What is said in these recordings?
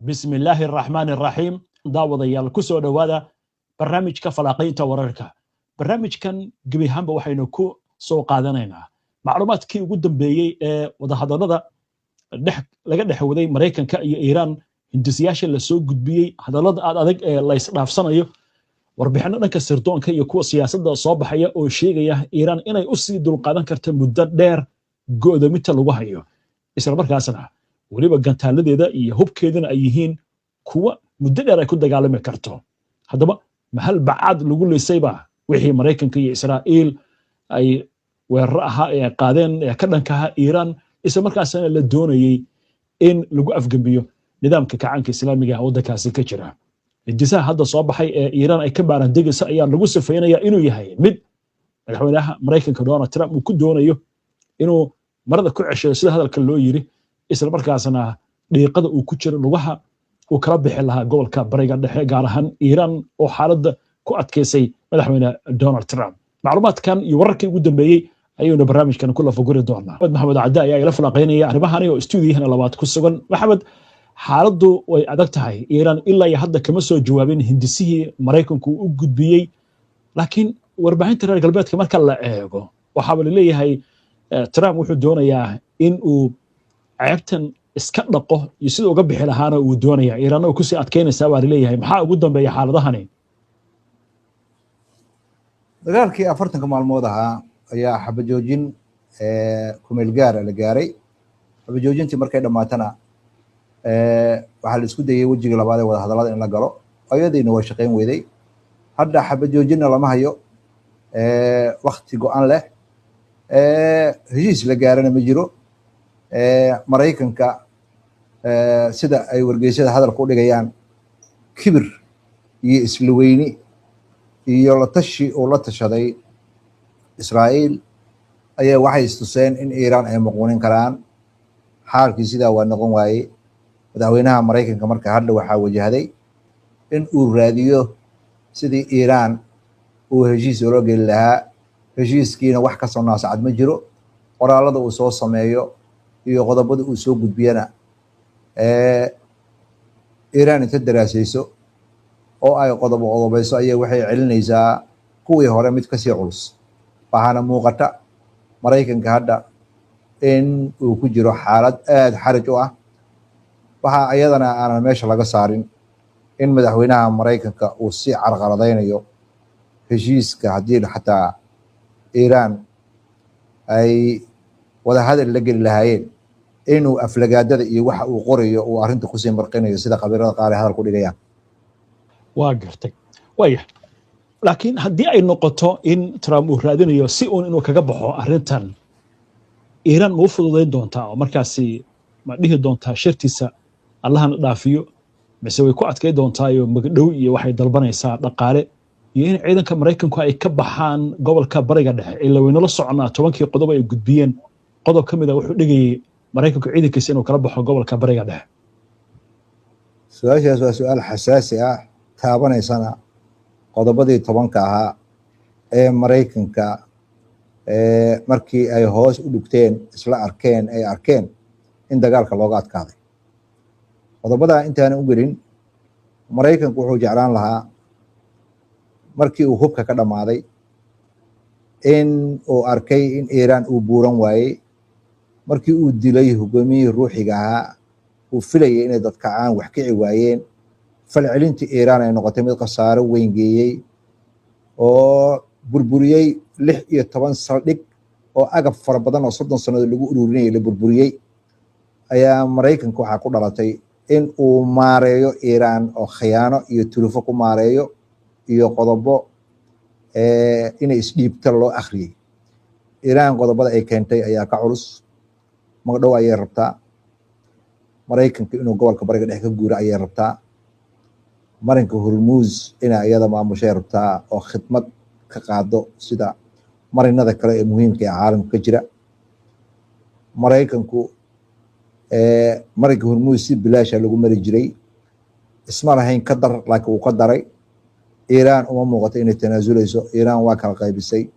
بسم الله الرحمن الرحيم daawadayaal ku soo dhawaada barnaamijka falaqaynta wararka barnaamijkan gebi ahaanba waxaynu ku soo qaadanaynaa macluumaadkii ugu dambeeyey ee wadahadalada laga dhex waday Mareykanka iyo Iiraan hindisiyaasha la soo gudbiyey hadallada adag ee la isdhaafsanayo warbixino dhanka sirdoonka iyo kuwa siyaasadda soo baxaya oo sheegaya Iiraan inay u sii dulqaadan karto muddo dheer go'doominta lagu hayo isla markaasna waliba gantaaladeeda iyo hubkeedana ay yihiin kuwa muddo dheer ay ku dagaalami karto haddaba mahal bacaad lagu leysayba wixii Mareykanka iyo Israa'iil ay weerar ahaa ee qaadeen ee ka dhanka ah Iiraan isla markaasna la doonayay in lagu afgambiyo nidaamka kacaanka islaamiga ah waddankaasi ka jira intisaa hadda soo baxay ee Iiraan ay ka baaran degaysa ayaa lagu sifaynayaa inuu yahay mid madaxweynaha Mareykanka Donald Trump uu ku doonayo inuu marada ku cesho sida hadalka loo yiri isla markaasna dhiiqada uu ku jiro lugaha uu kala bixi lahaa gobolka bariga dhexe gaar ahaan Iiraan oo xaaladda ku adkeysay madaxweyne Donald Trump macluumaadkan iyo wararkii ugu dambeeyay ayuuna barnaamijkan ku lafaguri doonaa maxamed cadda ayaa ila falaqaynaya arrimahan oo stuudiyahana labaad ku sugan maxamed xaaladdu way adag tahay Iiraan ilaa hadda kama soo jawaabin hindisihii Mareykanku u gudbiyey laakiin warbaahinta reer galbeedka marka la eego waxa la leeyahay Trump wuxuu doonayaa in uu ceebtan iska dhaqo iyo sidoo uga bixi lahaana uu doonaya Iiraan oo ku sii adkeynaysa waa leeyahay maxaa ugu dambeeya xaaladahani dagaalkii 40 maalmood ahaa ayaa xabajoojin kumeel gaar la gaaray xabajoojintii markay dhamaatana waxa la isku dayay wajiga labaad ee wada hadalada in la galo ayadayna way shaqeyn weyday hadda xabajoojinna lama hayo waqti go'an leh heshiis la gaarana ma jiro Mareykanka sida ay wargeysyada hadalku dhigayaan kibir iyo isla weyni iyo la tashi oo la tashaday Israa'iil ayaa waxay istuseen in Iiraan ay muquunin karaan xaalkii sidaa waa noqon waayey madaxweynaha Mareykanka marka hadda waxaa wajahday in uu raadiyo sidii Iiraan uu heshiis ula geli lahaa heshiiskiina wax ka soo naasacad ma jiro qoraalada uu soo sameeyo iyo qodobada uu soo gudbiyana Iiraan inta daraasayso oo ay qodobayso ayaa waxay celinaysaa kuwii hore mid ka sii culus waxaana muuqata Mareykanka hadda in uu ku jiro xaalad aad xaraj u ah waxa ayadana aan meesha laga saarin in madaxweynaha Mareykanka uu si carqaladeynayo heshiiska haddii xataa Iiraan ay wada hadal la geli lahaayeen inuu aflagaadada iyo waxa uu qorayo uu arinta ku sii marqinayo sida qabiirada qaar ay hadal ku dhigayaan waa gartay waya laakiin haddii ay noqoto in Trump uu raadinayo si uu inuu kaga baxo arintan Iiraan ma u fududeyn doontaa oo markaasi ma dhihi doontaa shartiisa Allahna dhaafiyo mise way ku adkay doontaa iyo magdhow iyo waxay dalbanaysaa dhaqaale iyo in ciidanka Mareykanku ay ka baxaan gobolka bariga dhexe ilaa way nala soconaa 10kii qodob ay gudbiyeen qodob kamid ah wuxuu dhigayay Mareykanku ciidankiisa inuu kala baxo gobolka bariga dhexe su'aashaas waa su'aal xasaasi ah taabanaysana qodobadii 10ka ahaa ee Mareykanka markii ay hoos u dhigteen isla arkeen in dagaalka looga adkaaday qodobada intaan u gelin Mareykanku wuxuu jeclaan lahaa markii uu hubka ka dhamaaday in uu arkay in Iiraan uu buuran waayey markii uu dilay hogaamiyihii ruuxiga ahaa uu filayay inay dadka aan wax kici waayeen falcelintii Iiraan ay noqotay mid khasaaro weyn geeyey oo burburiyey 16 saldhig oo agab fara badan oo 30 sanadood lagu ururinayay la burburiyey ayaa Mareykanka waxaa ku dhalatay in uu maareeyo Iiraan oo khiyaano iyo tulufo ku maareeyo iyo qodobo inay isdhiibta loo akhriyay Iiraan qodobada ay keentay ayaa ka culus magdhow ayay rabtaa Mareykanka inuu gobolka bariga dhexe ka guuro ayay rabtaa marinka Hormuz inay iyada maamushay rabtaa oo khidmad ka qaado sida marinada kale ee muhiimka ah caalamka ka jira Mareykanku marinka Hormuz si bilaash lagu mari jiray isma lahayn ka dar laakiin uu ka daray Iiraan uma muuqato inay tanaasuleyso Iiraan waa kala qaybisay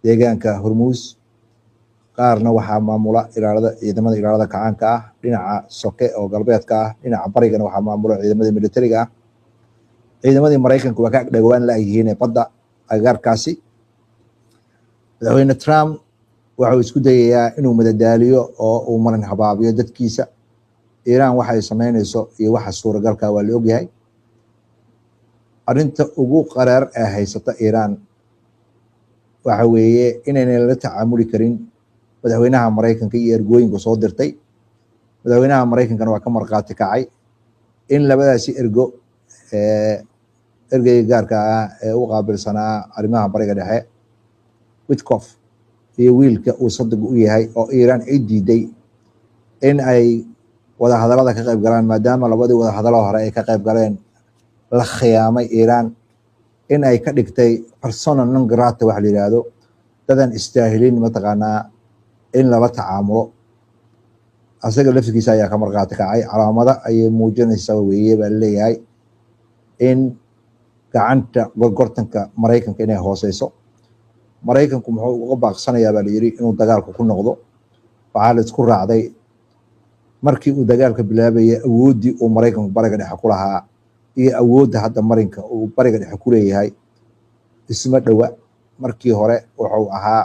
deegaanka Hormuz qaarna waxaa maamula ciidamada ilaalada kacaanka ah, dhinaca soke oo galbeedka ah, dhinaca barigana waxaa maamula ciidamada militariga ah. ciidamadii Maraykanku waa ka dhagawaan laayihiin badda agagaarkaasi. madaxweyne Trump wuxuu isku dayayaa inuu madadaaliyo oo uu marin habaabiyo dadkiisa. Iiraan waxay samaynayso iyo waxa suuragalka waa la ogyahay. arrinta ugu qaraar ee haysata Iiraan waxa weeye inaynan la tacaamuli karin madaxweynaha Maraykanka iyo ergooyinka soo dirtay. madaxweynaha Maraykankana waa ka marqaati kacay in labadaasi ergeyga gaarka ah ee u qaabilsanaa arrimaha bariga dhexe Witkoff iyo wiilka uu sadig u yahay oo Iiraan ay diiday in ay wada hadallada ka qayb galaan, maadaama labadii wada hadallo hore ay ka qayb galeen la khiyaamay Iiraan, in ay ka dhigtay persona non grata wax la yiraahdo, dadan istaahilin mataqaanaa in lala tacaamulo. asaga laftigiisa ayaa ka marqaati kacay. calaamada ayay muujinaysaa weeye baa leeyahay in gacanta gorgortanka Maraykanka inay hooseyso. Maraykanku muxuu uga baaqsanayaa baa la yiri inuu dagaalku ku noqdo. waxaa la isku raacday markii uu dagaalka bilaabayay awoodii uu Maraykanku bariga dhexe ku lahaa iyo awoodda hadda marinka uu bariga dhexe ku leeyahay isma dhowa. markii hore wuxuu ahaa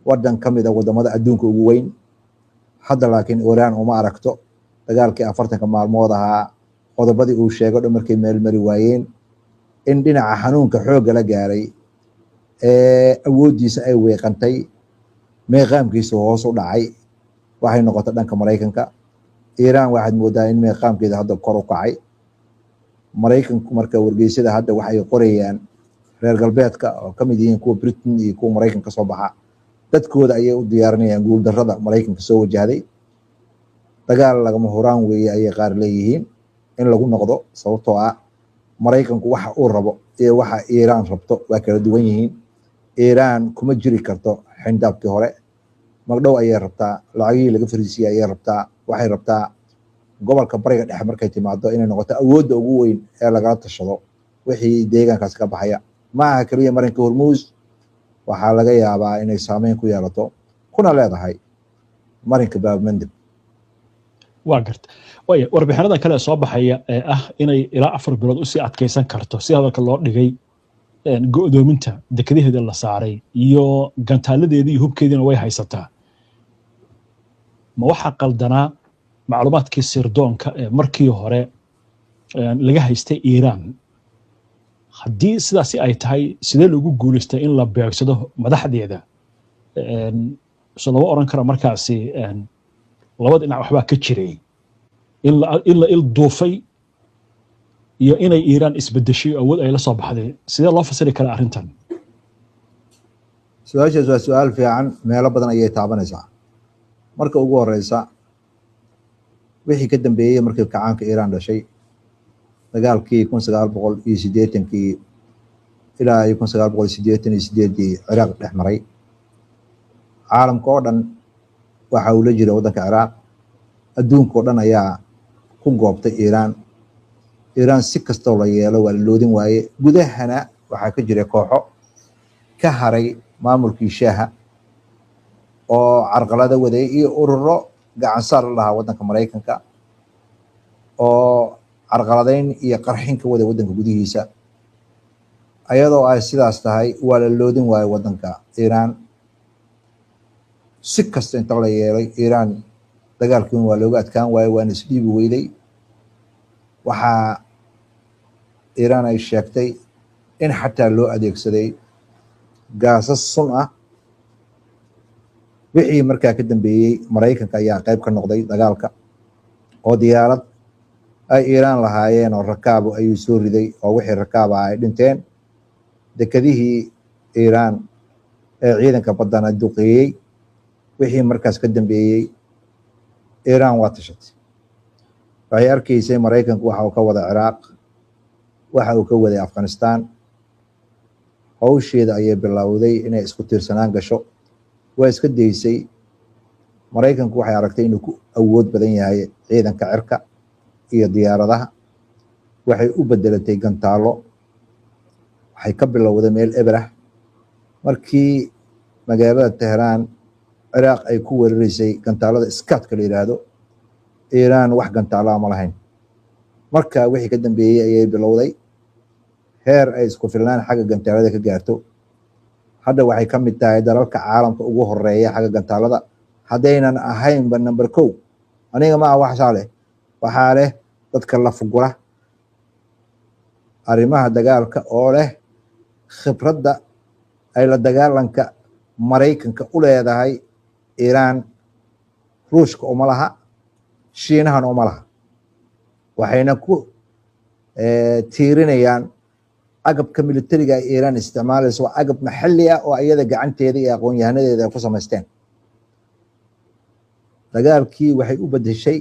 wadan ka mid ah wadamada adduunka ugu weyn. hadda laakiin Iiraan uma aragto dagaalkii 40 maalmood ahaa qodobadii uu sheegay dhan markay meel mari waayeen in dhinaca xanuunka xoogga la gaaray awoodiisa ay weeqantay, meeqaamkiisa hoos u dhacay. waxay noqotay dhanka Maraykanka. Iiraan waxaad moodaa in meeqaamkeeda hadda kor u kacay. Maraykanku marka wargeysyada hadda waxay qorayaan reer galbeedka oo ka mid yihiin kuwa Britain iyo kuwa Maraykanka soo baxa, dadkooda ayay u diyaarinayaan guul darrada Maraykanka soo wajahday. dagaal lagama huraan weeye ayay qaar leeyihiin in lagu noqdo, sababtoo ah Maraykanku waxa uu rabo iyo waxa Iiraan rabto waa kala duwan yihiin. Iiraan kuma jiri karto xindaabkii hore, magdhow ayay rabtaa, lacagihii laga fariisiyay ayay rabtaa. waxay rabtaa gobolka bariga dhexe markay timaado inay noqoto awoodda ugu weyn ee lagala tashado wixii deegaankaas ka baxaya. ma aha kaliya marinka Hormuuz, waxaa laga yaabaa inay saameyn ku yeelato kuna leedahay marinka Bab Mandeb. waa garta way warbixinada kale soo baxaya ee ah inay ilaa 4 bilood u sii adkeysan karto si hadalka loo dhigay go'doominta dekadaheeda la saaray iyo gantaaladeedii iyo hubkeediina way haysataa. ma waxa qaldanaa macluumaadkii sirdoonka ee markii hore laga haystay Iiraan? haddii sidaasi ay tahay sidee lagu guuleystay in la beegsado madaxdeeda? soo lama oran karo markaasi labada dhinac waxbaa ka jiray in la il duufay iyo inay Iiraan isbedeshay awood ay la soo baxday. sidee loo fasiri karaa arrintan? su-aashaas waa su-aal fiican, meelo badan ayay taabanaysaa. marka ugu horeysa wixii ka dambeeyey markii kacaanka Iiraan dhashay dagaalkii 1980kii ilaa 1988 Ciraaq dhex maray, caalamka oo dhan waxa uu la jiray waddanka Ciraaq. adduunka oo dhan ayaa ku goobtay Iiraan. Iiraan si kastoo la yeelo waa la loodin waaye. gudahana waxaa ka jiray kooxo ka haray maamulkii Shaaha oo carqalada waday iyo ururo gacan saar la lahaa waddanka Maraykanka oo carqaladeyn iyo qarxin ka waday waddanka gudihiisa. ayadoo ay sidaas tahay waa la loodin waaye waddanka Iiraan. si kasta inta la yeelay Iiraan dagaalkii waa looga adkaan waaye, waana isdhiibi weyday. waxaa Iiraan ay sheegtay in xataa loo adeegsaday gaasas sun ah. wixii markaa ka dambeeyey Maraykanka ayaa qayb ka noqday dagaalka, oo diyaarad ay Iiraan lahaayeen oo rakaab ayuu soo riday, oo wixii rakaab ah ay dhinteen. dekadihii Iiraan ee ciidanka baddana duqeeyey. wixii markaas ka dambeeyey Iiraan waa tashatay. waxay arkaysay Maraykanku waxa uu ka wada Ciraaq, waxa uu ka waday Afghanistan. hawsheeda ayay bilowday inay isku tiirsanaan gasho. waa iska daysay. Maraykanku waxay aragtay inuu ku awood badan yahay ciidanka cirka iyo diyaaradaha. waxay u bedelatay gantaalo. waxay ka bilowday meel eber ah. markii magaalada Teheraan ciraaq ay ku weeraraysay gantaalada iskaadka la yidhaahdo iiraan wax gantaalaa ma lahayn. marka wixii ka dambeeyey ayay bilowday heer ay isku filnaan xagga gantaalada ka gaarto. hadda waxay ka mid tahay dalalka caalamka ugu horeeya xagga gantaalada haddaynan ahaynba number 1. aniga ma aha waxsaa leh, waxaa leh dadka la fugura arrimaha dagaalka oo leh khibradda ay la dagaalanka Maraykanka u leedahay Iiraan. Ruushka uma laha, Shiinahana uma laha. waxayna ku tiirinayaan agabka militariga ay Iiraan isticmaalayso waa agab maxalli ah oo iyada gacanteeda iyo aqoon-yahanadeeda ay ku samaysteen. dagaalkii waxay u bedeshay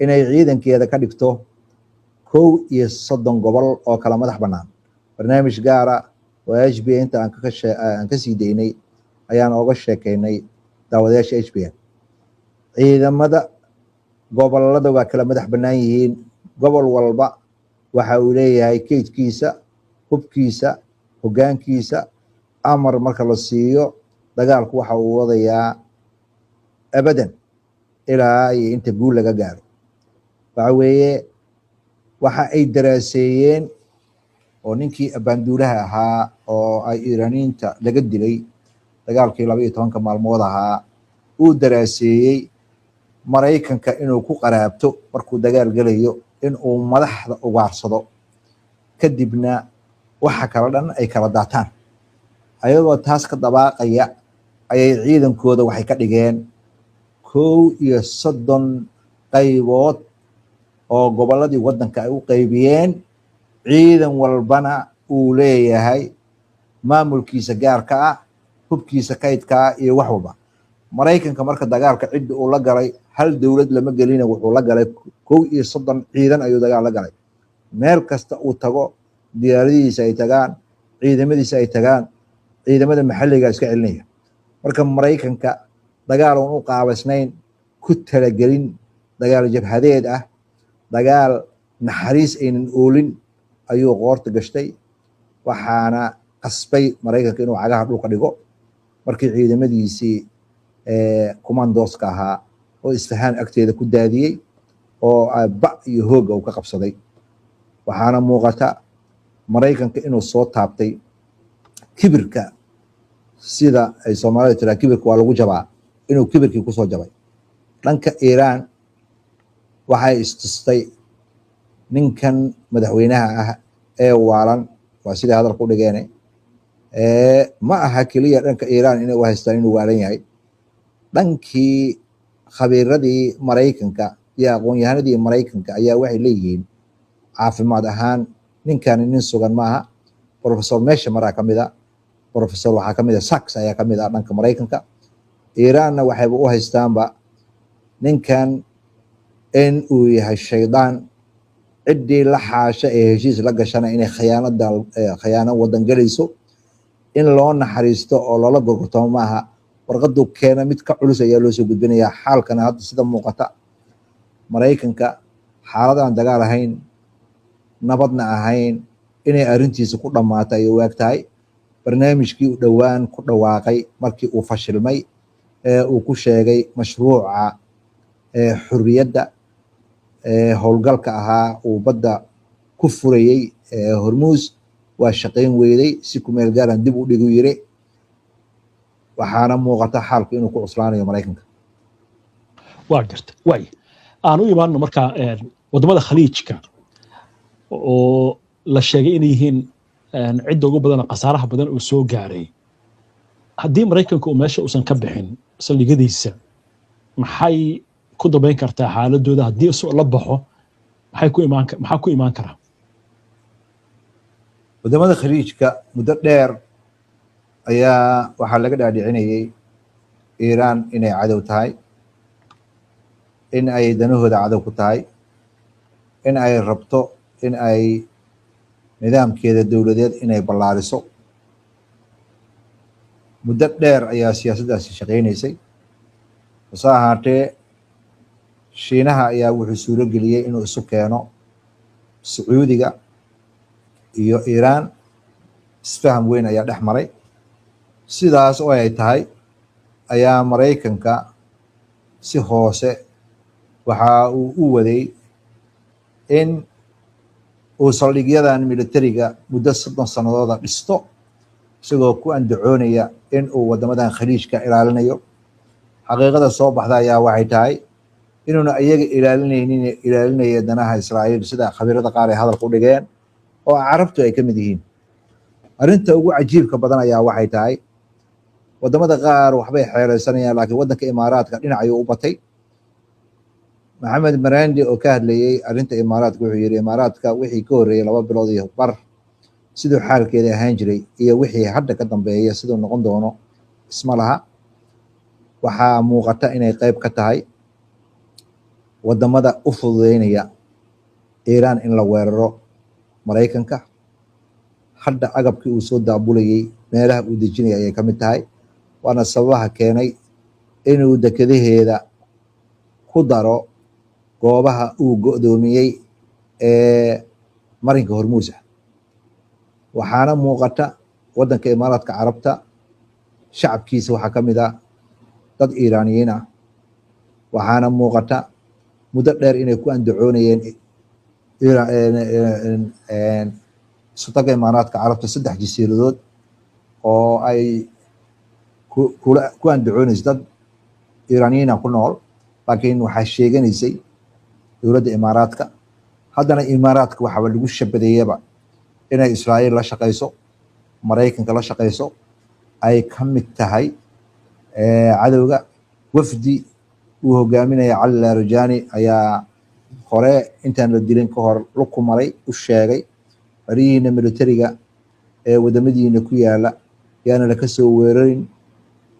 inay ciidankeeda ka dhigto 31 gobol oo kala madax bannaan. barnaamij gaara oo HBN inta aan ka sii daynay ayaan ooga sheekaynay daawadayaasha HBN. ciidamada gobolada waa kala madax bannaan yihiin. gobol walba waxa uu leeyahay kaydkiisa, hubkiisa, hoggaankiisa. amar marka la siiyo dagaalku waxa uu wadayaa abadan ilaa iyo inta guul laga gaaro. waxa weeye waxa ay daraaseeyeen oo ninkii abaanduulaha ahaa oo ay Iiraaniyiinta laga dilay dagaalkii 12 maalmood ahaa uu daraaseeyey Maraykanka inuu ku qaraabto markuu dagaal galayo in uu madaxda ugaarsado kadibna waxa kala dhan ay kala daataan. ayagoo taas ka dabaaqaya ayay ciidankooda waxay ka dhigeen 31 qaybood oo goboladii waddanka ay u qaybiyeen. ciidan walbana uu leeyahay maamulkiisa gaarka ah, hubkiisa kaydka ah iyo wax walba. Maraykanka marka dagaalka cidda uu la galay hal dowlad lama gelina, wuxuu la galay 31 ciidan ayuu dagaal la galay. meel kasta uu tago diyaaradihiisa ay tagaan, ciidamadiisa ay tagaan, ciidamada maxalliga iska celinaya. marka Maraykanka dagaal aan u qaabaysnayn, ku talagelin, dagaal jabhadeed ah, dagaal naxariis aynan oolin ayuu qoorta gashtay. waxaana qasbay Maraykanka inuu cagaha dhulka dhigo markii ciidamadiisii commandoska ahaa oo Isfahaan agteeda ku daadiyey oo ba iyo hooga uu ka qabsaday. waxaana muuqata Maraykanka inuu soo taabtay kibirka, sida ay Soomaalidu tiraa kibirka waa lagu jabaa, inuu kibirkii kusoo jabay. dhanka Iiraan waxay istustay ninkan madaxweynaha ah ee waalan, waa sida hadalku dhigeene. ma aha keliya dhanka Iiraan inay u haystaan inuu waalan yahay. dhankii khabiiradii Maraykanka iyo aqoon-yahanadii Maraykanka ayaa waxay leeyihiin caafimaad ahaan ninkani nin sugan maaha. Professor Meshamer ka mid ah, Professor waxaa ka mid ah Sachs ayaa ka mid ah dhanka Maraykanka. Iiraanna waxayba u haystaanba ninkan in uu yahay shaydaan, ciddii la xaasha ee heshiis la gashana inay khiyaano wadan galayso. in loo naxariisto oo loola gorgortamo maaha. warqadu keena mid ka culus ayaa loo soo gudbinayaa. xaalkana hadda sida muuqata Maraykanka xaaladaan dagaal ahayn, nabadna ahayn, inay arrintiisa ku dhammaatay ay waag tahay. barnaamijkii uu dhowaan ku dhawaaqay markii uu fashilmay ee uu ku sheegay mashruuca xurriyadda howlgalka ahaa uu badda ku furayey Hormuz waa shaqayn weyday. si ku meel gaaran dib u dhigu yiri. waxaana muuqata xaalku inuu ku cuslaanayo Maraykanka. waa garta way aan u imaano marka wadamada khaliijka oo la sheegay inay yihiin cidda ugu badan qasaaraha badan oo soo gaaray. haddii Maraykanka uu meesha uusan ka bixin saldhigyadiisa, maxay ku dabayn kartaa xaaladooda? haddii isu la baxo maxaa ku imaan kara? wadamada khaliijka muddo dheer ayaa waxaa laga dhaadhicinayay Iiraan inay cadow tahay, in ay danahooda cadow ku tahay, in ay rabto in ay nidaamkeeda dowladeed inay ballaariso. muddo dheer ayaa siyaasaddaasi shaqaynaysay. hase ahaatee Shiinaha ayaa wuxuu suuro geliyey inuu isu keeno Sacuudiga iyo Iiraan. isfaham weyn ayaa dhex maray. sidaas oo ay tahay ayaa Maraykanka si hoose waxa uu u waday in uu saldhigyadan militariga muddo 30 sanadooda dhisto isagoo ku andacoonaya in uu wadamadan khaliijka ilaalinayo. xaqiiqada soo baxda ayaa waxay tahay inuuna iyaga ilaalinaya danaha Israa'iil sida khabiirada qaar ay hadalku dhigeen oo carabtu ay ka mid yihiin. arrinta ugu cajiibka badan ayaa waxay tahay wadamada qaar waxbay xeereysanayaan laakiin wadanka Imaaraadka dhinac ayuu u batay. Maxamed Marandi oo ka hadlayay arrinta Imaaraadka wuxuu yiri Imaaraadka wixii ka horeeyay 2 bilood iyo bar sidoo xaalkeeda ahaan jiray iyo wixii hadda ka dambeeya sidoo noqon doono isma laha. waxaa muuqata inay qayb ka tahay wadamada u fududeynaya Iiraan in la weeraro Maraykanka. hadda agabkii uu soo daabulayay meelaha uu dejinaya ayay ka mid tahay waana sababaha keenay inuu dekadaheeda ku daro goobaha uu go'doomiyey ee marinka Hormuuz. waxaana muuqata wadanka Imaaraadka Carabta shacabkiisa waxaa ka mid ah dad Iiraaniyiin ah. waxaana muuqata muddo dheer inay ku andacoonayeen sultanka Imaaraadka Carabta 3 jasiiradood oo ay ku andacoonayso dad Iiraaniyiin ku nool laakiin waxaa sheeganaysay dowladda Imaaraadka. haddana Imaaraadka waxaa lagu shabadeeyaba inay Israa'iil la shaqeyso Maraykanka la shaqeyso ay ka mid tahay cadowga. wafdi uu hogaaminaya Cali Larijani ayaa hore intaan la dilin ka hor ku maray u sheegay bariina militariga ee wadamadiina ku yaala yaana la ka soo weerarin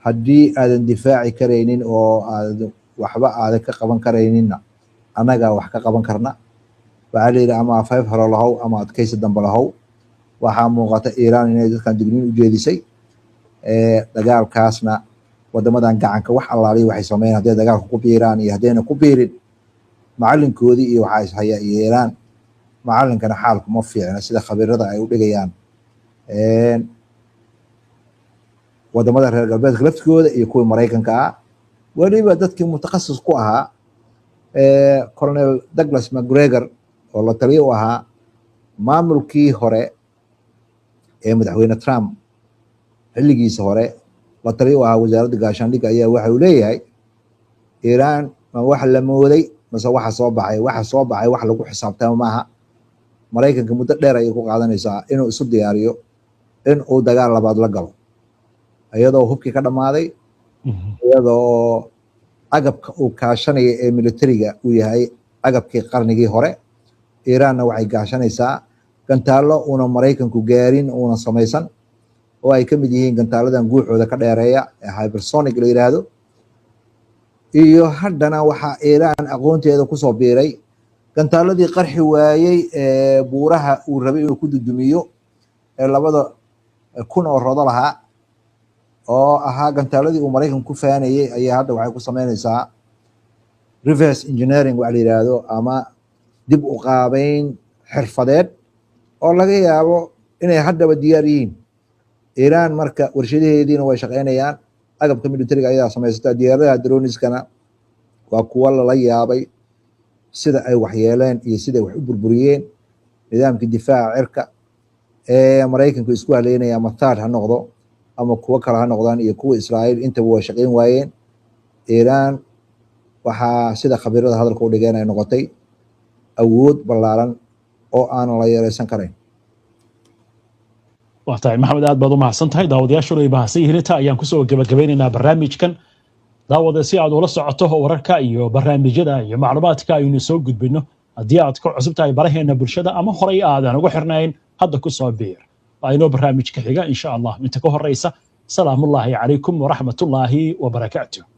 haddii aadan difaaci karaynin oo aad waxba aad ka qaban karayninna anaga wax ka qaban karna. waxaa leeyahay ama 5 hore lahow ama adkaysi dambe lahow. waxaa muuqata Iiraan inay dadkan digniin u jeedisay dagaalkaasna wadamadan gacanka wax allaaliyo waxay sameeyeen haddii dagaalku ku biiraan iyo haddayna ku biirin macalinkoodii iyo waxaa is haya Iiraan. macalinkana xaalku ma fiicna sida khabiirada ay u dhigayaan wadamada reer galbeedka laftigooda iyo kuwa Maraykanka ah. waliba dadkii mutakhassis ku ahaa Colonel Douglas McGregor oo la taliyo u ahaa maamulkii hore ee madaxweyne Trump xilligiisa hore la taliyo u ahaa wasaaradda gaashaandhigga ayaa waxa uu leeyahay Iiraan ma wax la mooday mase waxa soo baxay wax lagu xisaabtamo maaha. Maraykanka muddo dheer ayay ku qaadanaysaa inuu isu diyaariyo in uu dagaal labaad la galo iyadoo hubkii ka dhamaaday iyadoo agabka uu kaashanaya ee militariga uu yahay agabkii qarnigii hore. Iiraanna waxay gaashanaysaa gantaalo una Maraykanku gaarin una samaysan oo ay ka mid yihiin gantaaladan guuxooda ka dheereeya ee hypersonic la yiraahdo. iyo haddana waxaa Iiraan aqoonteeda ku soo biiray gantaaladii qarxi waayay ee buuraha uu rabay inuu ku dudumiyo ee 2,000 oo rodo lahaa oo ahaa gantaaladii uu Maraykanku ku faanayay ayaa hadda waxay ku sameynaysaa reverse engineering wax la yiraahdo ama dib u qaabeyn xirfadeed oo laga yaabo inay haddaba diyaar yihiin. Iiraan marka warshadaheediina way shaqeynayaan agabka militariga ayaa samaysata diyaaradaha droniskana waa kuwa la yaabay sida ay waxyeeleen iyo sida wax u burburiyeen nidaamka difaaca cirka ee Maraykanku isku haleynaya mataar ha noqdo ama kuwa kale ha noqdaan iyo kuwa Israa'iil intaba way shaqeyn waayeen. Iiraan waxaa sida khabiirada hadalka u dhigeen ay noqotay awood ballaaran oo aan la yareysan karin. waxtahay maxamed aad baad u mahadsantahay. daawadayaashuna baahsan yihiinta ayaan kusoo gabagabaynaynaa barnaamijkan. daawada si aad ula socoto wararka iyo barnaamijyada iyo macluumaadka aynu soo gudbino haddii aad ku cusub tahay baraheena bulshada ama horay aadan ugu xirnayn hadda ku soo biir. aynu barnaamijka xiga insha Allah inta ka horeysa salaamullaahi calaykum wa rahmatullaahi wa barakaatuh.